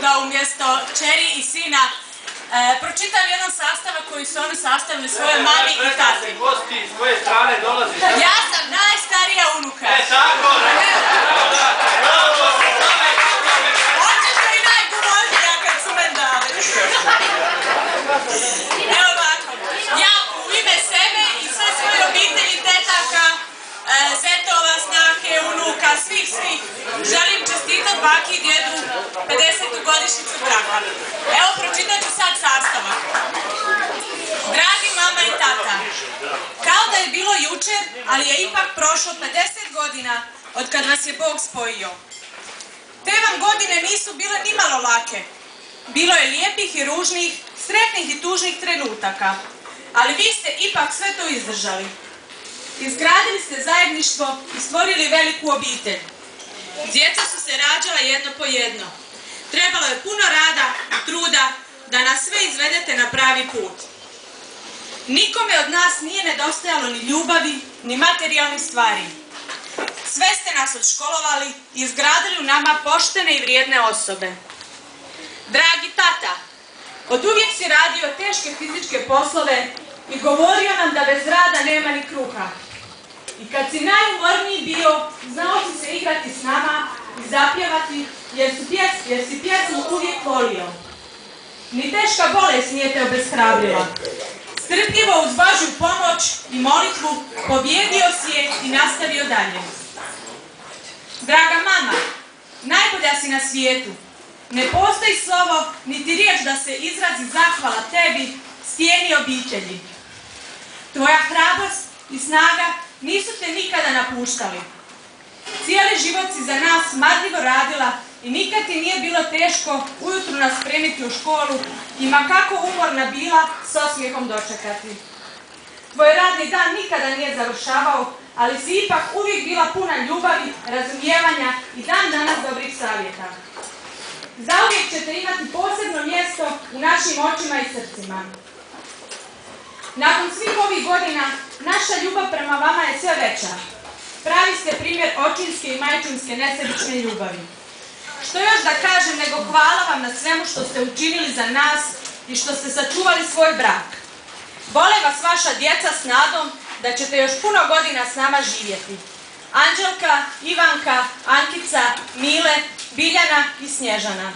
da umjesto kćeri i sina pročitam jedan sastavak koji su oni sastavili svojoj mami i tati. Gosti s koje strane dolazi? Ja sam najstarija unuka. Tako! Hoćeš da i najgumoznija kad su men dali. Evo ovako, ja u ime sebe i sve svoje obitelji, tetaka, zetova, snahe, unuka, svih, želim čestitat baki i djedu 50. godišnjicu braka. Evo, pročitat ću sad sastavak. Dragi mama i tata, kao da je bilo jučer, ali je ipak prošlo 50 godina od kad vas je Bog spojio. Te vam godine nisu bile nimalo lake. Bilo je lijepih i ružnih, sretnih i tužnih trenutaka, ali vi ste ipak sve to izdržali. Izgradili ste zajedništvo i stvorili veliku obitelj. Djeca su se rađala jedno po jedno. Trebalo je puno rada i truda da nas sve izvedete na pravi put. Nikome od nas nije nedostajalo ni ljubavi, ni materijalnih stvari. Sve ste nas odškolovali i izgradili u nama poštene i vrijedne osobe. Dragi tata, oduvijek si radio teške fizičke poslove i govorio nam da bez rada nema ni kruha. I kad si najumorniji bio, znao si se igrati s nama i zapjevati, jer si pjesmu uvijek volio. Ni teška bolest nije te obeshrabrila. Strpljivo uz Božju pomoć i molitvu pobjedio si je i nastavio dalje. Draga mama, najbolja si na svijetu. Ne postoji slovo, niti riječ da se izrazi zahvala tebi, stijeni obitelji. Tvoja hrabrost i snaga nisu te nikada napuštali. Cijeli život si za nas marljivo radila i nikad ti nije bilo teško ujutru nas spremiti u školu i ma kako umorna bila s osmijehom dočekati. Tvoj radni dan nikada nije završavao, ali si ipak uvijek bila puna ljubavi, razumijevanja i dan danas dobrih savjeta. Zauvijek ćete imati posebno mjesto u našim očima i srcima. Nakon svih ovih godina, naša ljubav prema vama je sve veća. Pravi ste primjer očinske i majčinske nesebične ljubavi. Što još da kažem nego hvala vam na svemu što ste učinili za nas i što ste sačuvali svoj brak. Vole vas vaša djeca s nadom da ćete još puno godina s nama živjeti. Anđelka, Ivanka, Ankica, Mile, Biljana i Snježana.